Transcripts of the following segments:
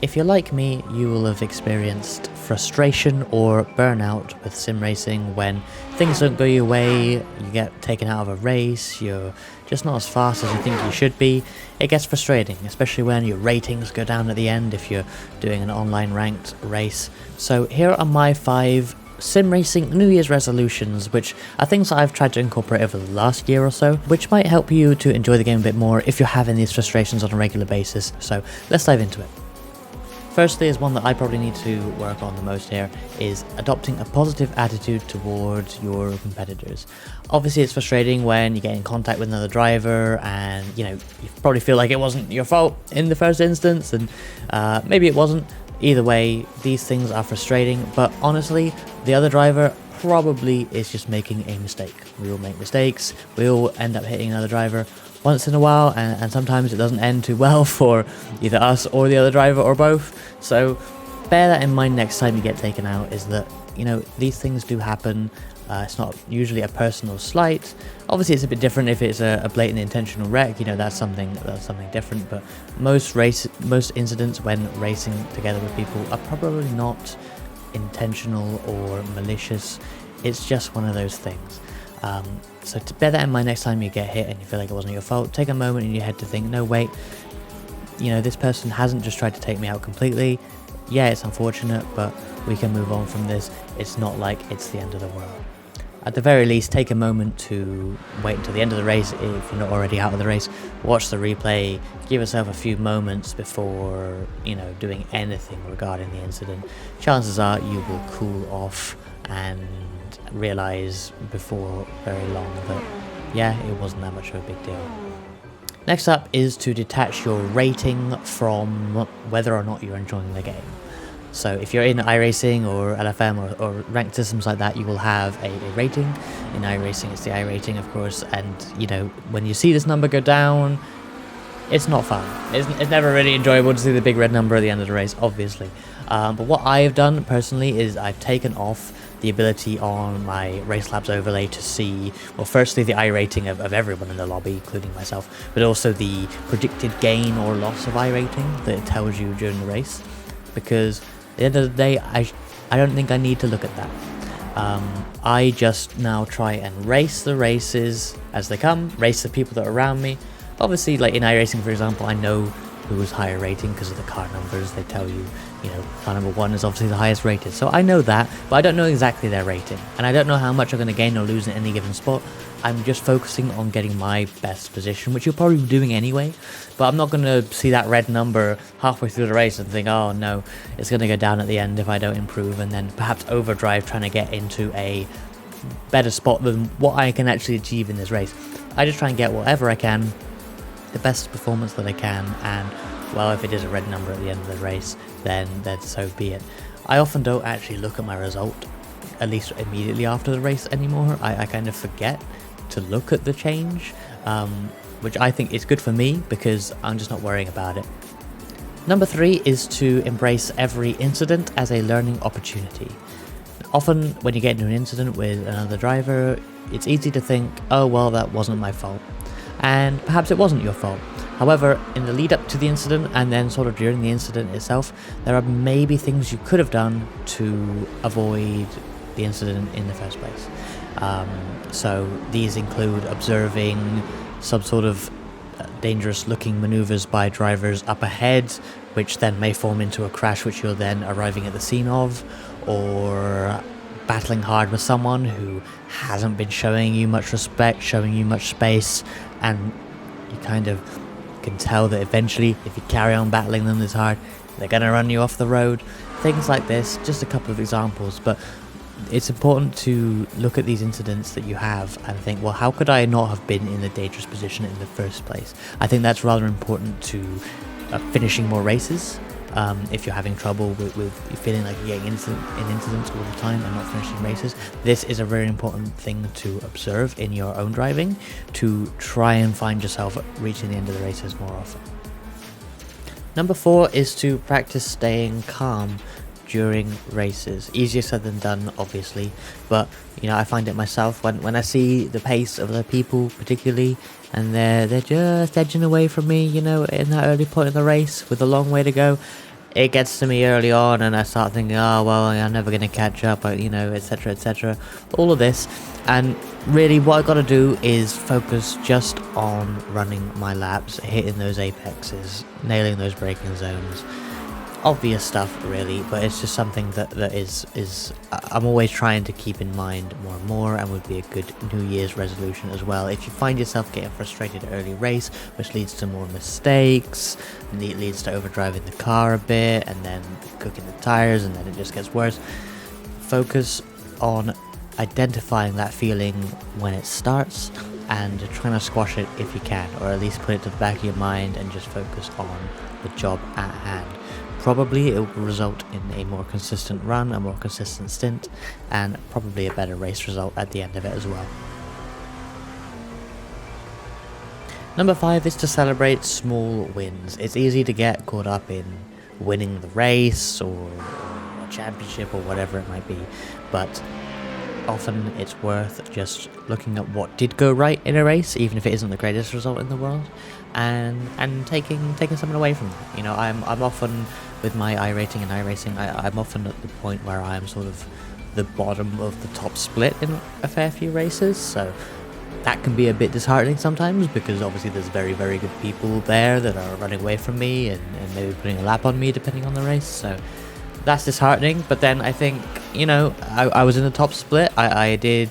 If you're like me, you will have experienced frustration or burnout with sim racing when things don't go your way, you get taken out of a race, you're just not as fast as you think you should be. It gets frustrating, especially when your ratings go down at the end if you're doing an online ranked race. So here are my 5 sim racing New Year's resolutions, which are things that I've tried to incorporate over the last year or so, which might help you to enjoy the game a bit more if you're having these frustrations on a regular basis. So let's dive into it. Firstly, is one that I probably need to work on the most here, is adopting a positive attitude towards your competitors. Obviously it's frustrating when you get in contact with another driver and you probably feel like it wasn't your fault in the first instance, and maybe it wasn't. Either way, these things are frustrating, but honestly, the other driver probably is just making a mistake. We all make mistakes, we all end up hitting another driver once in a while, and sometimes it doesn't end too well for either us or the other driver or both. So bear that in mind next time you get taken out, is that these things do happen. It's not usually a personal slight. Obviously it's a bit different if it's a blatant intentional wreck, that's something different, but most incidents when racing together with people are probably not intentional or malicious. It's just one of those things. So to bear that in mind next time you get hit and you feel like it wasn't your fault, take a moment in your head to think, no wait, this person hasn't just tried to take me out completely. Yeah, it's unfortunate, but we can move on from this. It's not like it's the end of the world. At the very least, take a moment to wait until the end of the race if you're not already out of the race. Watch the replay, give yourself a few moments before doing anything regarding the incident. Chances are you will cool off and realize before very long that it wasn't that much of a big deal. Next up is to detach your rating from whether or not you're enjoying the game. So if you're in iRacing or LFM or ranked systems like that, you will have a rating. In iRacing it's the I rating, of course, and when you see this number go down, it's not fun. It's never really enjoyable to see the big red number at the end of the race, obviously. But what I've done personally is I've taken off the ability on my Race Labs overlay to see, well, firstly the I rating of everyone in the lobby, including myself, but also the predicted gain or loss of I rating that it tells you during the race. Because at the end of the day, I don't think I need to look at that. I just now try and race the races as they come, race the people that are around me. Obviously, like in iRacing, for example, I know who is higher rating because of the car numbers. They tell you, car number 1 is obviously the highest rated. So I know that, but I don't know exactly their rating. And I don't know how much I'm going to gain or lose in any given spot. I'm just focusing on getting my best position, which you're probably doing anyway. But I'm not going to see that red number halfway through the race and think, oh no, it's going to go down at the end if I don't improve, and then perhaps overdrive trying to get into a better spot than what I can actually achieve in this race. I just try and get whatever I can, the best performance that I can, and well, if it is a red number at the end of the race, then so be it. I often don't actually look at my result, at least immediately after the race anymore. I kind of forget to look at the change, which I think is good for me because I'm just not worrying about it. Number 3 is to embrace every incident as a learning opportunity. Often when you get into an incident with another driver, it's easy to think, oh well, that wasn't my fault. And perhaps it wasn't your fault. However, in the lead up to the incident and then sort of during the incident itself, there are maybe things you could have done to avoid the incident in the first place. So these include observing some sort of dangerous looking maneuvers by drivers up ahead, which then may form into a crash which you're then arriving at the scene of, or battling hard with someone who hasn't been showing you much respect, showing you much space, and you kind of can tell that eventually if you carry on battling them this hard, they're going to run you off the road. Things like this, just a couple of examples, but it's important to look at these incidents that you have and think, well, how could I not have been in a dangerous position in the first place? I think that's rather important to finishing more races. If you're having trouble with feeling like you're getting in incidents all the time and not finishing races, this is a very important thing to observe in your own driving, to try and find yourself reaching the end of the races more often. Number 4 is to practice staying calm during races. Easier said than done, obviously, but I find it myself when I see the pace of other people particularly, and they're just edging away from me, in that early point of the race with a long way to go. it gets to me early on and I start thinking, oh well, I'm never going to catch up, you know, etc, etc, all of this. And really what I got to do is focus just on running my laps, hitting those apexes, nailing those braking zones. Obvious stuff really, but it's just something that is I'm always trying to keep in mind more and more, and would be a good New Year's resolution as well. If you find yourself getting frustrated early race, which leads to more mistakes, and it leads to overdriving the car a bit, and then cooking the tires, and then it just gets worse, focus on identifying that feeling when it starts and trying to squash it if you can, or at least put it to the back of your mind and just focus on the job at hand. Probably it will result in a more consistent run, a more consistent stint, and probably a better race result at the end of it as well. Number 5 is to celebrate small wins. It's easy to get caught up in winning the race or a championship or whatever it might be, but often it's worth just looking at what did go right in a race, even if it isn't the greatest result in the world, and taking something away from that. You know, I'm often with my iRating and iRacing, I'm often at the point where I'm sort of the bottom of the top split in a fair few races, so that can be a bit disheartening sometimes, because obviously there's very, very good people there that are running away from me and maybe putting a lap on me depending on the race, so that's disheartening. But then I think, you know, I was in the top split, I did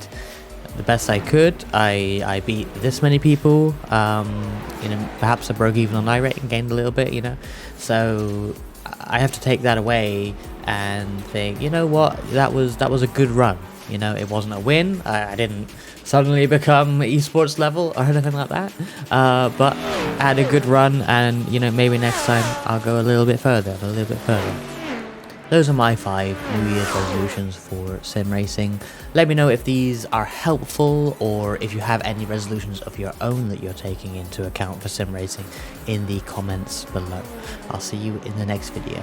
the best I could, I beat this many people, you know, perhaps I broke even on iRating, gained a little bit, you know, so I have to take that away and think, you know what, that was a good run. You know, it wasn't a win, I didn't suddenly become esports level or anything like that, but I had a good run, and you know, maybe next time I'll go a little bit further. Those are my 5 New Year's resolutions for sim racing. Let me know if these are helpful, or if you have any resolutions of your own that you're taking into account for sim racing in the comments below. I'll see you in the next video.